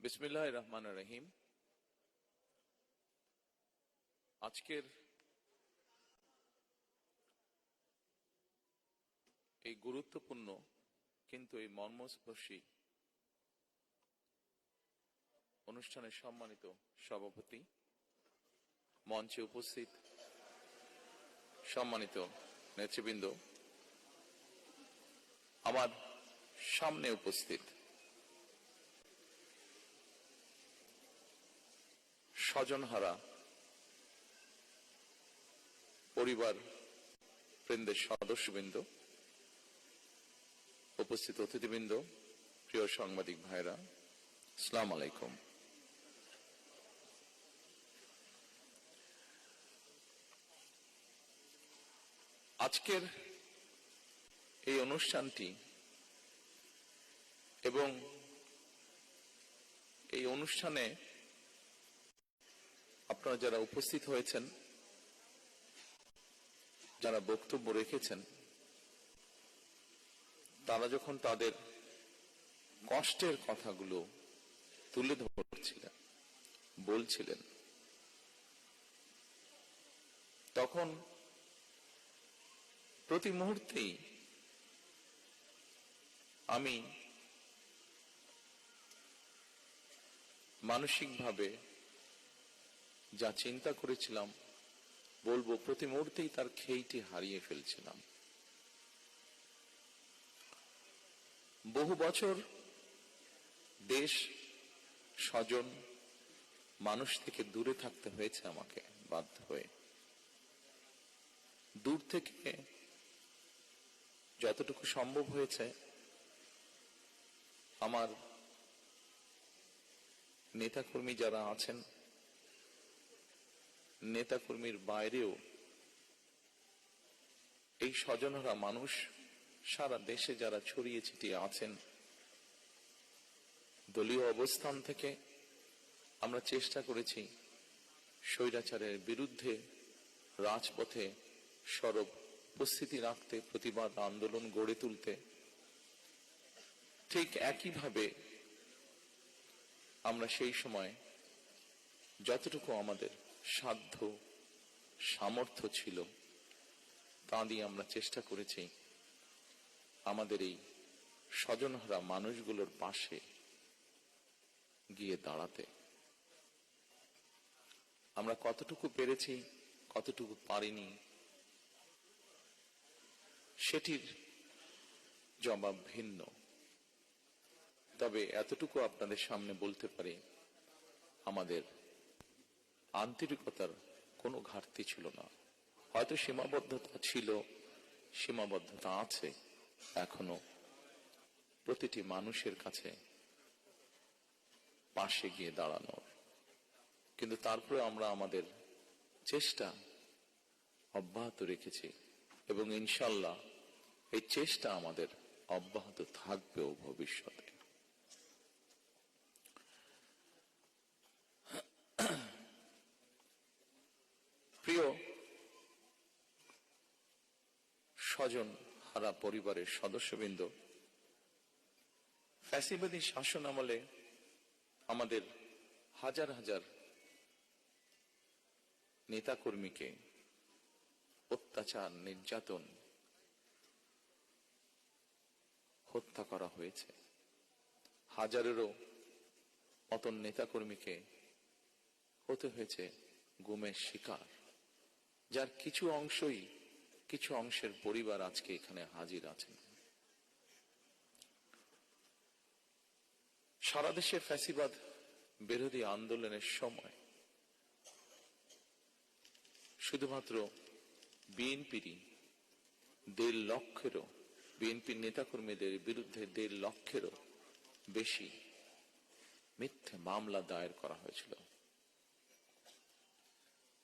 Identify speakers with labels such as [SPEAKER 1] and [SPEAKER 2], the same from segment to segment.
[SPEAKER 1] বিসমিল্লাহির রহমানির রহিম। আজকের এই গুরুত্বপূর্ণ কিন্তু এই মর্মস্পর্শী অনুষ্ঠানের সম্মানিত সভাপতি, মঞ্চে উপস্থিত সম্মানিত নেতৃবৃন্দ, আমার সামনে উপস্থিত স্বজনহারা পরিবার বৃন্দের সদস্যবৃন্দ, উপস্থিত অতিথিবৃন্দ, প্রিয় সাংবাদিক ভাইরা, আসসালামু আলাইকুম। আজকের এই অনুষ্ঠানটি এবং এই অনুষ্ঠানে আপনারা যারা উপস্থিত হয়েছেন, যারা বক্তব্য রেখেছেন, তারা যখন তাদের কষ্টের কথাগুলো তুলে ধরছিলেন, বলছিলেন, তখন প্রতি মুহূর্তেই আমি মানসিকভাবে যা চিন্তা করেছিলাম, বলবো, প্রতি মুহূর্তেই তার খেইটি হারিয়ে ফেলছিলাম। বহু বছর দেশ, স্বজন, মানুষ থেকে দূরে থাকতে হয়েছে আমাকে, বাধ্য হয়ে। দূর থেকে যতটুকু সম্ভব হয়েছে আমার নেতাকর্মী যারা আছেন, নেতাকর্মীর বাইরেও এই স্বজনহারা মানুষ সারা দেশে যারা ছড়িয়ে ছিটিয়ে আছেন, দলীয় অবস্থান থেকে আমরা চেষ্টা করেছি স্বৈরাচারের বিরুদ্ধে রাজপথে সরব উপস্থিতি রাখতে, প্রতিবাদ আন্দোলন গড়ে তুলতে। ঠিক একইভাবে আমরা সেই সময় যতটুকু আমাদের সাধ্য সামর্থ্য ছিল তা দিয়ে আমরা চেষ্টা করেছি আমাদের এই স্বজনহারা মানুষগুলোর পাশে গিয়ে দাঁড়াতে। আমরা কতটুকু পেরেছি, কতটুকু পারিনি, সেটির জবাব ভিন্ন। তবে এতটুকু আপনাদের সামনে বলতে পারি, আমাদের আন্তরিকতার কোনো ঘাটতি ছিল না। হয়তো সীমাবদ্ধতা ছিল, সীমাবদ্ধতা আছে এখনো প্রতিটি মানুষের কাছে পাশে গিয়ে দাঁড়ানোর, কিন্তু তারপরে আমরা আমাদের চেষ্টা অব্যাহত রেখেছি এবং ইনশাল্লাহ এই চেষ্টা আমাদের অব্যাহত থাকবেও ভবিষ্যতে। প্রিয় স্বজন হারা পরিবারের সদস্যবৃন্দ, ফ্যাসিবাদী শাসন আমলে আমাদের হাজার হাজার নেতাকর্মীকে অত্যাচার, নির্যাতন, হত্যা করা হয়েছে। হাজারেরও মতন নেতাকর্মীকে হতে হয়েছে গুমের শিকার, যার কিছু অংশের পরিবার আজকে এখানে হাজির আছেন। সারা দেশে ফ্যাসিবাদ বিরোধী আন্দোলনের সময় শুধুমাত্র বিএনপির নেতাকর্মীদের বিরুদ্ধে 1.5 লক্ষেরও বেশি মিথ্যে মামলা দায়ের করা হয়েছিল,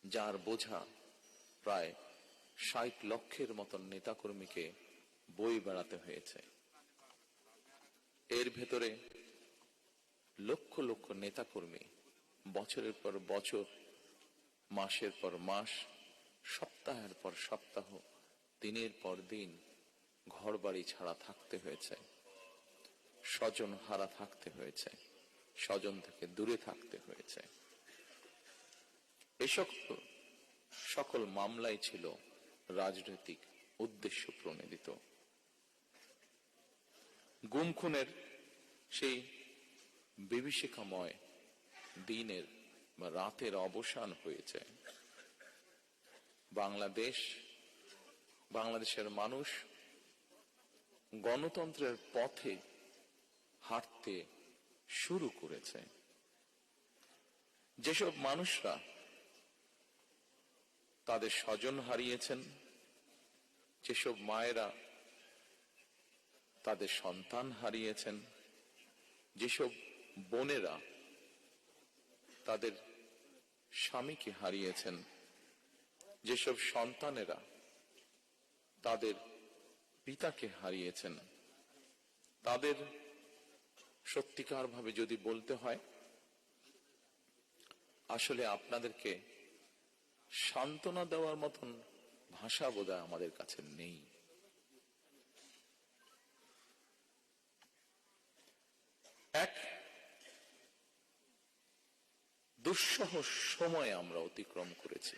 [SPEAKER 1] যার বোঝা প্রায় 60 লক্ষের মতন নেতাকর্মীকে বই বেড়াতে হয়েছে। এর ভেতরে লক্ষ লক্ষ নেতাকর্মী বছরের পর বছর, মাসের পর মাস, সপ্তাহের পর সপ্তাহ, দিনের পর দিন ঘর বাড়ি ছাড়া থাকতে হয়েছে, স্বজন হারা থাকতে হয়েছে। স্বজন থেকে দূরে থাকতে হয়েছে। এসব সকল মামলাই ছিল রাজনৈতিক উদ্দেশ্য প্রণোদিত। গুম খুনের সেই বিভীষিকাময় দিনের বা রাতের অবসান হয়েছে। বাংলাদেশের মানুষ গণতন্ত্রের পথে হাঁটতে শুরু করেছে। যেসব মানুষরা তাদের স্বজন হারিয়েছেন, যেসব মায়েরা তাদের সন্তান হারিয়েছেন, যেসব বোনেরা তাদের স্বামীকে হারিয়েছেন, যেসব সন্তানেরা তাদের পিতাকে হারিয়েছেন, তাদের সত্যিকার ভাবে যদি বলতে হয়, আসলে আপনাদেরকে সান্ত্বনা দেওয়ার মতন ভাষা বোধহয় আমাদের কাছে নেই। এক দুঃসহ সময় আমরা অতিক্রম করেছি।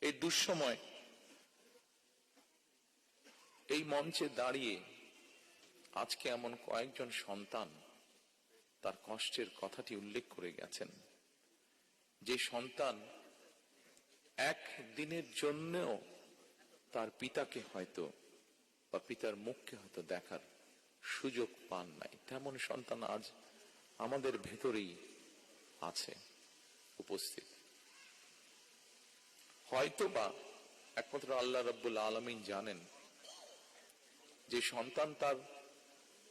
[SPEAKER 1] এই দুঃসময় এই মঞ্চে দাঁড়িয়ে আজকে এমন কয়েকজন সন্তান তার কষ্টের কথাটি উল্লেখ করে গেছেন, যে সন্তান এক দিনের জন্যও তার পিতাকে হয়তো বা পিতার মুখকে হয়তো দেখার সুযোগ পান নাই। তেমন সন্তান আজ আমাদের ভেতরেই আছে উপস্থিত। হয়তো বা একমাত্র আল্লাহ রাব্বুল আলামিন জানেন যে সন্তান তার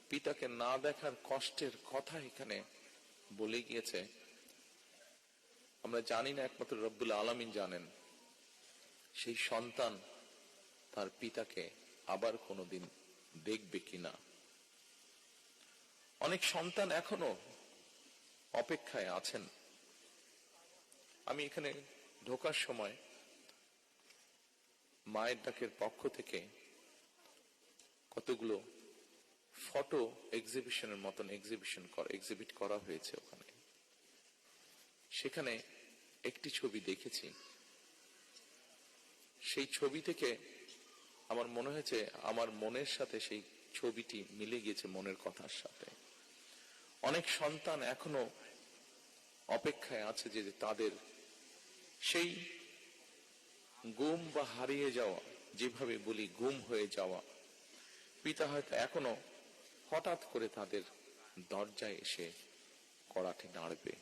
[SPEAKER 1] পিতাকে না দেখার কষ্টের কথা এখানে বলে গিয়েছে। আমরা জানি না, একমাত্র রব্বুল আলামিন জানেন সেই সন্তান তার পিতাকে আবার কোনোদিন দেখবে কিনা। অনেক সন্তান এখনো অপেক্ষায় আছেন। আমি এখানে ঢোকার সময় মায়ের ডাকের পক্ষ থেকে কতগুলো ফটো এক্সিবিশনের মতন এক্সিবিট করা হয়েছে ওখানে। সেখানে একটি ছবি দেখেছি। সেই ছবি থেকে আমার মনে হয়েছে, আমার মনের সাথে সেই ছবিটি মিলে গিয়েছে মনের কথার সাথে। অনেক সন্তান এখনো অপেক্ষায় আছে যে তাদের সেই গুম বা হারিয়ে যাওয়া, যেভাবে বলি গুম হয়ে যাওয়া পিতা হয়তো এখনো হঠাৎ করে তাদের দরজায় এসে কড়াটি নাড়বে।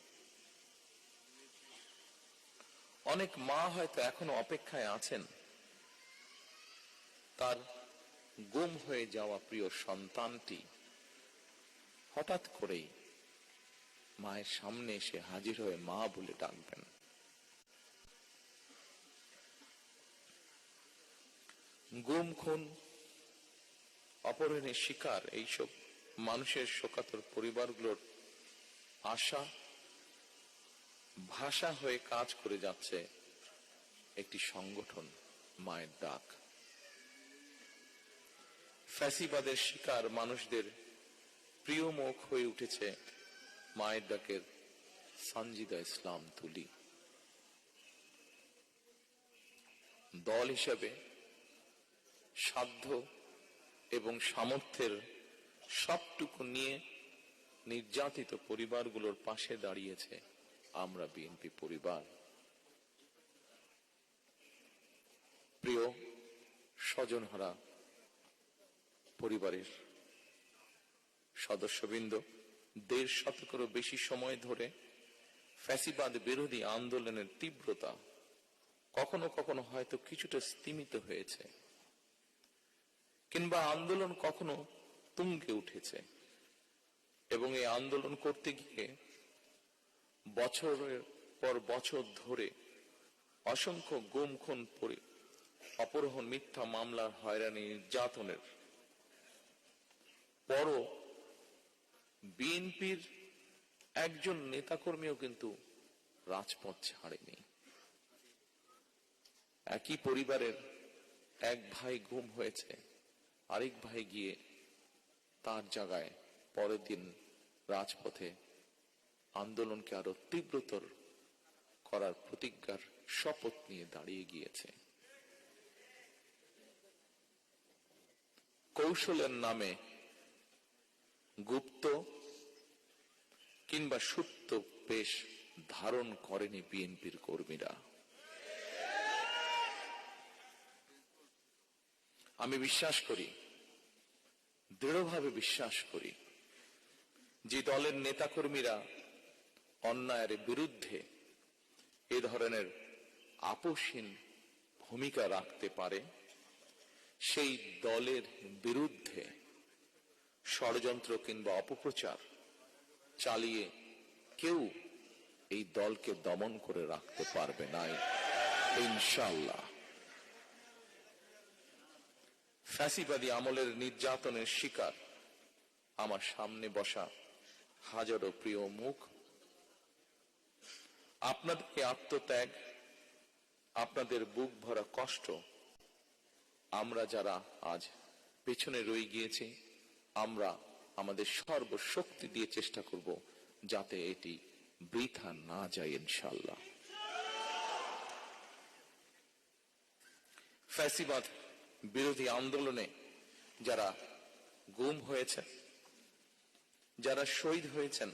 [SPEAKER 1] অনেক মা হয়তো এখনো অপেক্ষায় আছেন তার গুম হয়ে যাওয়া প্রিয় সন্তানটি হঠাৎ করেই মায়ের সামনে এসে হাজির হয়ে মা বলে ডাকবেন। গুম খুন অপহরণের শিকার এইসব মানুষের শোকাতুর পরিবারগুলোর আশা ভাষা হয়ে কাজ করে যাচ্ছে একটি সংগঠন, মায়ের ডাক। ফ্যাসিবাদের শিকার মানুষদের প্রিয় মুখ হয়ে উঠেছে মায়ের ডাকের সানজিদা ইসলাম তুলি। দল হিসাবে সাধ্য এবং সামর্থ্যের সবটুকু নিয়ে নির্যাতিত পরিবারগুলোর পাশে দাঁড়িয়েছে আমরা বিএনপি পরিবার। প্রিয় স্বজনহারা পরিবারের সদস্যবৃন্দ, ১.৫ শতকেরও বেশি সময় ধরে ফ্যাসিবাদ বিরোধী আন্দোলনের তীব্রতা কখনো কখনো হয়তো কিছুটা স্তিমিত হয়েছে, কিংবা আন্দোলন কখনো তুঙ্গে উঠেছে, এবং এই আন্দোলন করতে গিয়ে বছরের পর বছর ধরে অসংখ্য গুম খুন, অপহরণ, মিথ্যা মামলার হয়রানি, নির্যাতনের পরও বিএনপির একজন নেতাকর্মীও কিন্তু রাজপথ ছাড়েনি। একই পরিবারের এক ভাই গুম হয়েছে, আরেক ভাই গিয়ে তার জায়গায় পরের দিন রাজপথে আন্দোলনকে আরো তীব্রতর করার প্রতিজ্ঞার শপথ নিয়ে দাঁড়িয়ে গিয়েছে। কৌশলের নামে গুপ্ত কিংবা সুপ্ত বেশ ধারণ করেনি বিএনপির কর্মীরা। আমি বিশ্বাস করি, দৃঢ়ভাবে বিশ্বাস করি, যে দলের নেতাকর্মীরা অন্যায়ের বিরুদ্ধে এ ধরনের আপোষহীন ভূমিকা রাখতে পারে, সেই দলের বিরুদ্ধে ষড়যন্ত্র কিংবা অপপ্রচার চালিয়ে কেউ এই দলকে দমন করে রাখতে পারবে না ইনশাআল্লাহ। ফ্যাসিবাদী আমলের নির্যাতনের শিকার আমার সামনে বসা হাজারো প্রিয় মুখ, আপনাদের আত্মত্যাগ, আপনাদের বুক ভরা কষ্ট আমরা যারা আজ পেছনে রয়ে গিয়েছি, আমরা আমাদের সর্বশক্তি দিয়ে চেষ্টা করব যাতে এটি বৃথা না যায় ইনশাআল্লাহ। ফ্যাসিবাদ বিরোধী আন্দোলনে যারা গুম হয়েছে, যারা শহীদ হয়েছেন,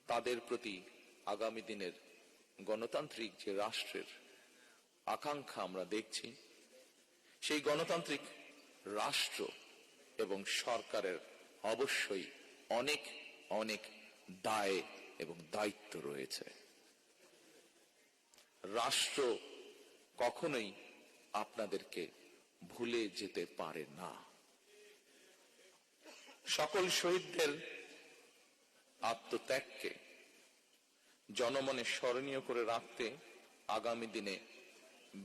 [SPEAKER 1] তাদের প্রতি আগামী দিনের গণতান্ত্রিক যে রাষ্ট্রের আকাঙ্ক্ষা আমরা দেখছি, সেই গণতান্ত্রিক রাষ্ট্র এবং সরকারের অবশ্যই অনেক অনেক দায় এবং দায়িত্ব রয়েছে। রাষ্ট্র কখনোই আপনাদেরকে ভুলে যেতে পারে না। সকল শহীদদের আত্মত্যাগকে জনমনে স্মরণীয় করে রাখতে আগামী দিনে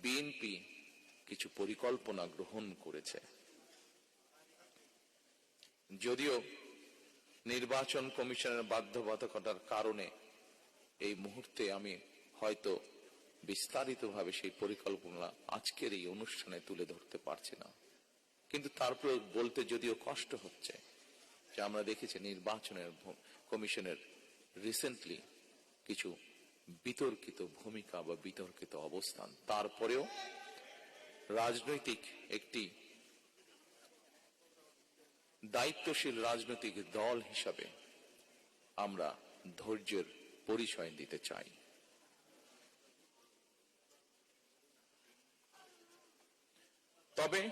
[SPEAKER 1] বিএনপি কিছু পরিকল্পনা গ্রহণ করেছে। যদিও নির্বাচন কমিশনের বাধ্যবাধকতার কারণে এই মুহূর্তে আমি হয়তো বিস্তারিতভাবে সেই পরিকল্পনা আজকের এই অনুষ্ঠানে তুলে ধরতে পারছি না, কিন্তু তারপর বলতে যদিও কষ্ট হচ্ছে যে আমরা দেখেছি নির্বাচনের কমিশনের রিসেন্টলি কিছু বিতর্কিত ভূমিকা বা বিতর্কিত অবস্থান। তারপরেও রাজনৈতিক একটি দায়িত্বশীল রাজনৈতিক দল হিসাবে আমরা ধৈর্যের পরিচয় দিতে চাই। তবে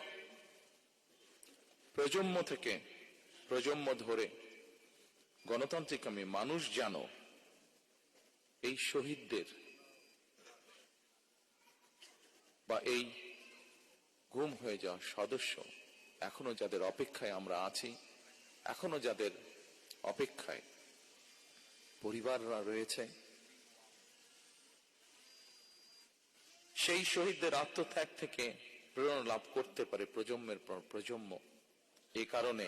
[SPEAKER 1] প্রজন্ম থেকে প্রজন্ম ধরে গণতান্ত্রিক আমি মানুষ জানো এই শহীদদের বা এই গুম হয়ে যাওয়া সদস্য এখনো যাদের অপেক্ষায় আমরা আছি, এখনো যাদের অপেক্ষায় পরিবাররা রয়েছে, সেই শহীদদের আত্মত্যাগ থেকে প্রেরণা লাভ করতে পারে প্রজন্মের পর প্রজন্ম। এই কারণে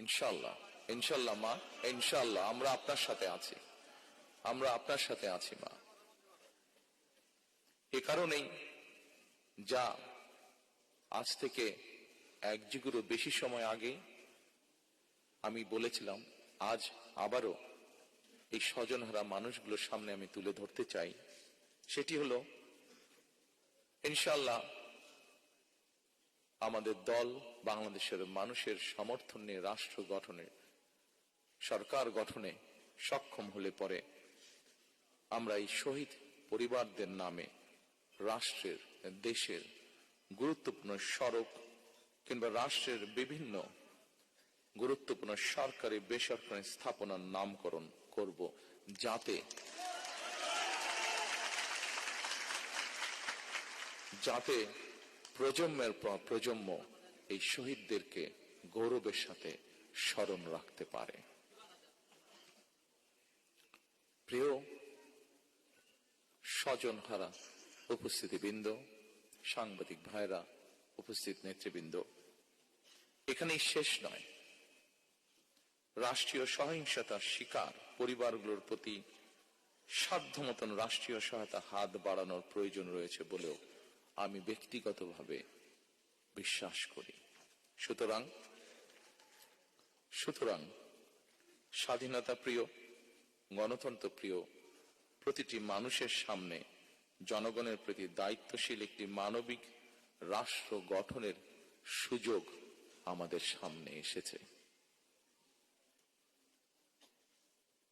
[SPEAKER 1] ইনশাল্লাহ ইনশাল্লাহ মা, ইনশাল্লাহ আমরা আপনার সাথে আছি, আমরা আপনার সাথে আছি মা। এ কারণেই যা আজ থেকে এক যুগেরও বেশি সময় আগে আমি বলেছিলাম, আজ আবারও এই স্বজনহারা মানুষগুলোর সামনে আমি তুলে ধরতে চাই, সেটি হলো ইনশাল্লাহ আমাদের দল বাংলাদেশের মানুষের সমর্থন নিয়ে রাষ্ট্র গঠনে, সরকার গঠনে সক্ষম হলে পরে আমরা এই শহীদ পরিবারদের নামে রাষ্ট্রের, দেশের গুরুত্বপূর্ণ সড়ক কিংবা রাষ্ট্রের বিভিন্ন গুরুত্বপূর্ণ সরকারি বেসরকারি স্থাপনার নামকরণ করব, যাতে প্রজন্মের পর প্রজন্ম এই শহীদদেরকে গৌরবের সাথে স্মরণ রাখতে পারে। প্রিয় স্বজনহারা উপস্থিতিবৃন্দ, সাংবাদিক ভাইরা, উপস্থিত নেতৃবৃন্দ, এখানেই শেষ নয়। রাষ্ট্রীয় সহিংসতার শিকার পরিবারগুলোর প্রতি সাধ্য মতন রাষ্ট্রীয় সহায়তা হাত বাড়ানোর প্রয়োজন রয়েছে বলেও আমি ব্যক্তিগতভাবে বিশ্বাস করি। সুতরাং স্বাধীনতা প্রিয়, গণতন্ত্র প্রিয় প্রতিটি মানুষের সামনে জনগণের প্রতি দায়িত্বশীল একটি মানবিক রাষ্ট্র গঠনের সুযোগ আমাদের সামনে এসেছে।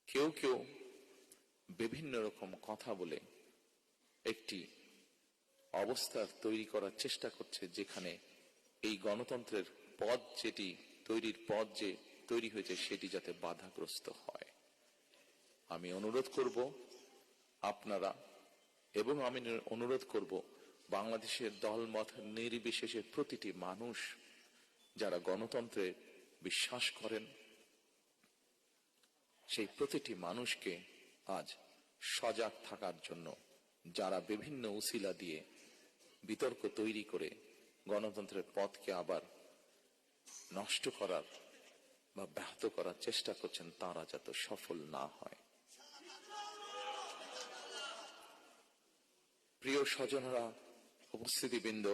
[SPEAKER 1] কেউ কেউ বিভিন্ন রকম কথা বলে একটি অবস্থা তৈরি করার চেষ্টা করছে, যেখানে এই গণতন্ত্রের পথ তৈরির পথ যে তৈরি হয়েছে সেটি যাতে বাধাগ্রস্ত হয়। আমি অনুরোধ করব আপনারা, এবং আমি অনুরোধ করব বাংলাদেশের দলমত নির্বিশেষে প্রতিটি মানুষ যারা গণতন্ত্রে বিশ্বাস করেন, সেই প্রতিটি মানুষকে আজ সজাগ থাকার জন্য, যারা বিভিন্ন উসিলা দিয়ে বিতর্ক তৈরি করে গণতন্ত্রের পথকে আবার নষ্ট করার বা ব্যাহত করার চেষ্টা করছেন, তারা যাতে সফল না হয়। প্রিয় স্বজনরা, উপস্থিতিবৃন্দ,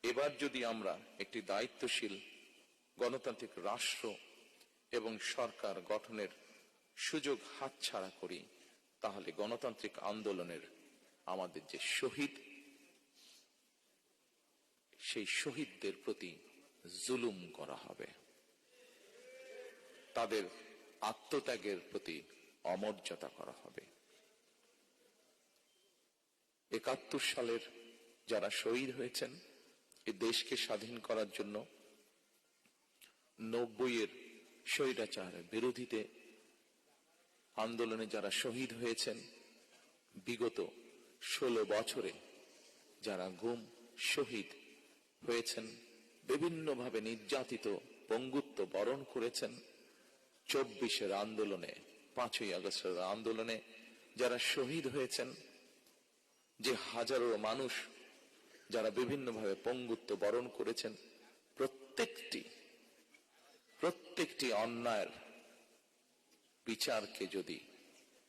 [SPEAKER 1] এবার যদি আমরা একটি দায়িত্বশীল গণতান্ত্রিক রাষ্ট্র এবং সরকার গঠনের সুযোগ হাতছাড়া করি, তাহলে গণতান্ত্রিক আন্দোলনের আমাদের যে শহীদ, সেই শহীদদের প্রতি জুলুম করা হবে, তাদের আত্মত্যাগের প্রতি অমর্যাদা করা হবে। ৭১ সালের যারা শহীদ হয়েছেন এই দেশকে স্বাধীন করার জন্য, ৯০-এর স্বৈরাচার বিরোধীতে আন্দোলনে যারা শহীদ হয়েছেন, বিগত ১৬ বছরে যারা গুম শহীদ হয়েছেন, বিভিন্নভাবে নির্যাতিত পঙ্গুত্ব বরণ করেছেন, ২৪-এর আন্দোলনে, ৫ই আগস্টের আন্দোলনে যারা শহীদ হয়েছেন, যে হাজারো মানুষ যারা বিভিন্নভাবে পঙ্গুত্ব বরণ করেছেন, প্রত্যেকটি অন্যায়ের বিচারকে যদি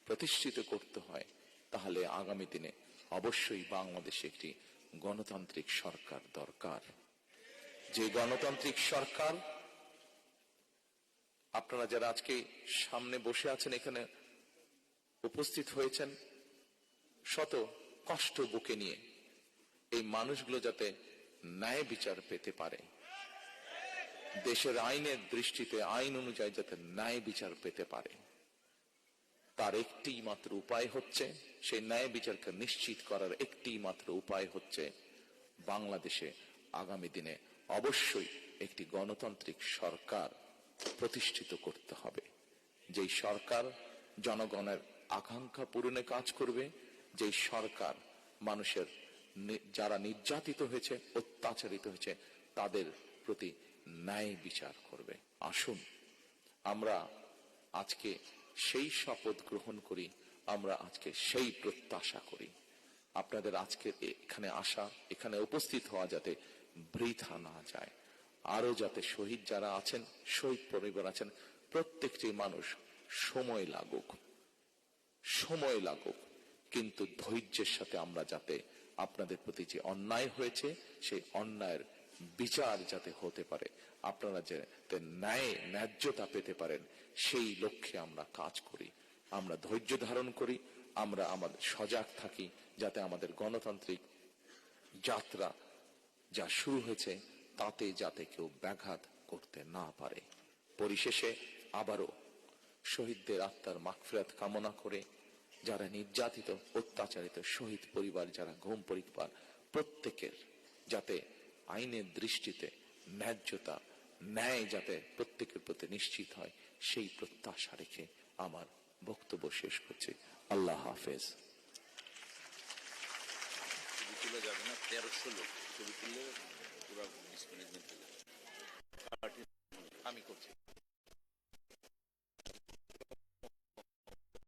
[SPEAKER 1] প্রতিষ্ঠিত করতে হয়, তাহলে আগামী দিনে অবশ্যই বাংলাদেশে একটি গণতান্ত্রিক সরকার দরকার। যে গণতান্ত্রিক সরকার, আপনারা যারা আজকে সামনে বসে আছেন, এখানে উপস্থিত হয়েছেন, শত কষ্ট বুকে নিয়ে এই মানুষগুলো যাতে ন্যায় বিচার পেতে পারে, দেশের আইনের দৃষ্টিতে আইন অনুযায়ী যাতে ন্যায় বিচার পেতে পারে, তার একটি মাত্র উপায় হচ্ছে, সেই ন্যায় বিচারকে নিশ্চিত করার একটি মাত্র উপায় হচ্ছে বাংলাদেশে আগামী দিনে অবশ্যই একটি গণতান্ত্রিক সরকার প্রতিষ্ঠিত করতে হবে। যেই সরকার জনগণের আকাঙ্ক্ষা পূরণে কাজ করবে, যেই সরকার মানুষের যারা নির্যাতিত হয়েছে, অত্যাচারিত হয়েছে, তাদের প্রতি ন্যায় বিচার করবে। আসুন আমরা আজকে সেই শপথ গ্রহণ করি, আমরা আজকে সেই প্রত্যাশা করি। আপনাদের আজকের এখানে আসা, এখানে উপস্থিত হওয়া যাতে বৃথা না যায়। আরো যাতে শহীদ যারা আছেন, শহীদ পরিবার আছেন, প্রত্যেকটি মানুষ সময় লাগুক, কিন্তু ধৈর্যের সাথে আমরা যাতে আপনাদের প্রতি যে অন্যায় হয়েছে সেই অন্যায়ের বিচার যাতে হতে পারে, আপনারা যাতে ন্যায্যতা পেতে পারেন, সেই লক্ষ্যে আমরা কাজ করি, আমরা ধৈর্য ধারণ করি, আমরা আমাদের সজাগ থাকি, যাতে আমাদের গণতান্ত্রিক যাত্রা যা শুরু হয়েছে তাতে যাতে কেউ ব্যাঘাত করতে না পারে। পরিশেষে আবারও শহীদদের আত্মার মাগফিরাত কামনা করে, যারা নির্যাতিত অত্যাচারিত শহীদ পরিবার, যারা গুম পরিবার, প্রত্যেকের যাতে আইনের দৃষ্টিতে ন্যায্যতা, ন্যায় যাতে প্রত্যেকের প্রতি নিশ্চিত হয়, সেই প্রত্যাশা রেখে আমার বক্তব্য শেষ করছি। আল্লাহ হাফেজ।
[SPEAKER 2] যাবে না ১৩০০ লোক ছবি তুললে পুরো মিসম্যানেজমেন্ট
[SPEAKER 1] আমি করছি।